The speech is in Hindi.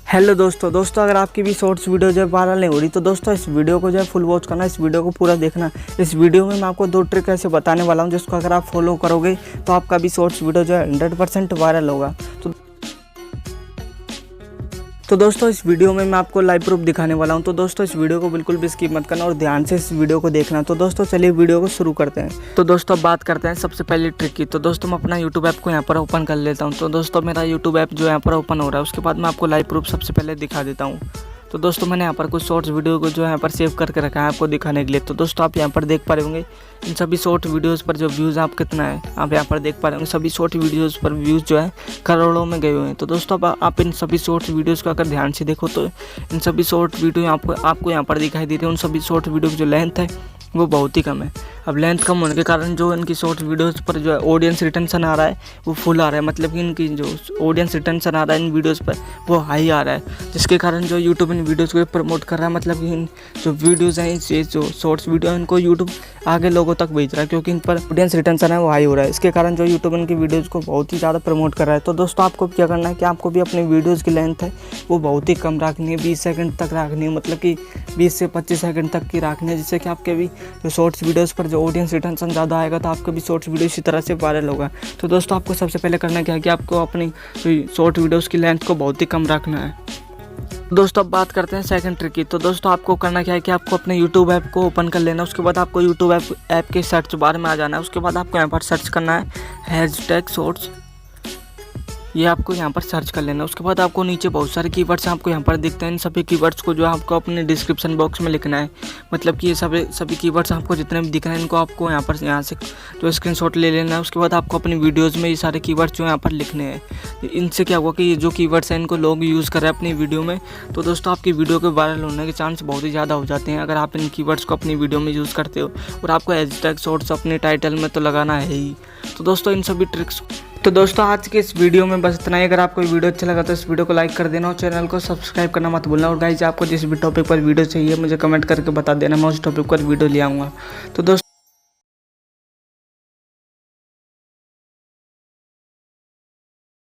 हेलो दोस्तों अगर आपकी भी शॉर्ट्स वीडियो जो है वायरल नहीं हो रही तो दोस्तों इस वीडियो को जो है फुल वॉच करना, इस वीडियो को पूरा देखना। इस वीडियो में मैं आपको 2 ट्रिक ऐसे बताने वाला हूं जिसको अगर आप फॉलो करोगे तो आपका भी शॉर्ट्स वीडियो जो है 100% वायरल होगा। तो दोस्तों इस वीडियो में मैं आपको लाइव प्रूफ दिखाने वाला हूं। तो दोस्तों इस वीडियो को बिल्कुल भी स्किप मत करना और ध्यान से इस वीडियो को देखना। तो दोस्तों चलिए वीडियो को शुरू करते हैं। तो दोस्तों अब बात करते हैं सबसे पहले ट्रिक की। तो दोस्तों मैं अपना यूट्यूब ऐप को यहाँ पर ओपन कर लेता हूँ। तो दोस्तों मेरा यूट्यूब ऐप जो यहाँ पर ओपन हो रहा है, उसके बाद मैं आपको लाइव प्रूफ सबसे पहले दिखा देता हूँ। तो दोस्तों मैंने यहाँ पर कुछ शॉर्ट्स वीडियो को जो यहाँ पर सेव करके रखा है आपको दिखाने के लिए। तो दोस्तों आप यहाँ पर देख पा रहे होंगे इन सभी शॉर्ट वीडियोस पर जो व्यूज़ आप कितना है आप यहाँ पर देख पा रहे होंगे। सभी शॉर्ट वीडियोस पर व्यूज़ जो है करोड़ों में गए हुए हैं। तो दोस्तों अब आप इन सभी शॉर्ट वीडियोस को अगर ध्यान से देखो तो इन सभी शॉर्ट वीडियो आपको यहाँ पर दिखाई दे रही है। उन सभी शॉर्ट वीडियो की जो लेंथ है वो बहुत ही कम है। अब लेंथ कम होने के कारण जो इनकी शॉर्ट वीडियोस पर जो है ऑडियंस रिटेंशन आ रहा है वो फुल आ रहा है, मतलब कि इनकी जो ऑडियंस रिटेंशन आ रहा है इन वीडियोस पर वो हाई आ रहा है, जिसके कारण जो यूट्यूब इन वीडियोस को प्रमोट कर रहा है। मतलब कि इन जो वीडियोज़ हैं, ये जो शॉर्ट्स वीडियो हैं, इनको यूट्यूब आगे लोगों तक भेज रहा है क्योंकि इन पर ऑडियंस रिटेंशन है वो हाई हो रहा है। इसके कारण जो यूट्यूब इनकी वीडियोज़ को बहुत ही ज़्यादा प्रमोट कर रहा है। तो दोस्तों आपको क्या करना है कि आपको भी अपनी वीडियोज़ की लेंथ है वो बहुत ही कम रखनी है, 20 सेकंड तक रखनी है, मतलब कि 20 से 25 सेकंड तक की रखनी है, जिससे कि आपके भी जो शॉर्ट्स वीडियोस पर जो ऑडियंस रिटेंशन ज़्यादा आएगा तो आपका भी शॉर्ट्स वीडियो इसी तरह से वायरल होगा। तो दोस्तों आपको सबसे पहले करना क्या है कि आपको अपनी शॉर्ट वीडियोस की लेंथ को बहुत ही कम रखना है। दोस्तों अब बात करते हैं सेकंड ट्रिक की। तो दोस्तों आपको करना क्या है कि आपको अपने यूट्यूब ऐप को ओपन कर लेना। उसके बाद आपको यूट्यूब ऐप के सर्च बार में आ जाना है। उसके बाद आपको यहाँ पर सर्च करना है हैशटैग शॉर्ट्स, ये आपको यहाँ पर सर्च कर लेना। उसके बाद आपको नीचे बहुत सारे कीवर्ड्स आपको यहाँ पर दिखते हैं। इन सभी कीवर्ड्स को जो है आपको अपने डिस्क्रिप्शन बॉक्स में लिखना है। मतलब कि ये सभी कीवर्ड्स आपको जितने भी दिख रहे हैं इनको आपको यहाँ से जो स्क्रीनशॉट ले लेना है। उसके बाद आपको अपनी वीडियोज़ में ये सारे कीवर्ड्स जो यहाँ पर लिखने हैं। इनसे क्या हुआ कि ये जो कीवर्ड्स हैं इनको लोग यूज़ कर रहे हैं अपनी वीडियो में, तो दोस्तों आपकी वीडियो के वायरल होने के चांस बहुत ही ज़्यादा हो जाते हैं अगर आप इन कीवर्ड्स को अपनी वीडियो में यूज़ करते हो। और आपको हैशटैग शॉर्ट्स अपने टाइटल में तो लगाना है ही। तो दोस्तों इन सभी ट्रिक्स तो दोस्तों आज के इस वीडियो में बस इतना ही। अगर आपको वीडियो अच्छा लगा तो इस वीडियो को लाइक कर देना और चैनल को सब्सक्राइब करना मत भूलना। और गाइस आपको जिस भी टॉपिक पर वीडियो चाहिए मुझे कमेंट करके बता देना, मैं उस टॉपिक पर वीडियो ले आऊँगा। तो दोस्तों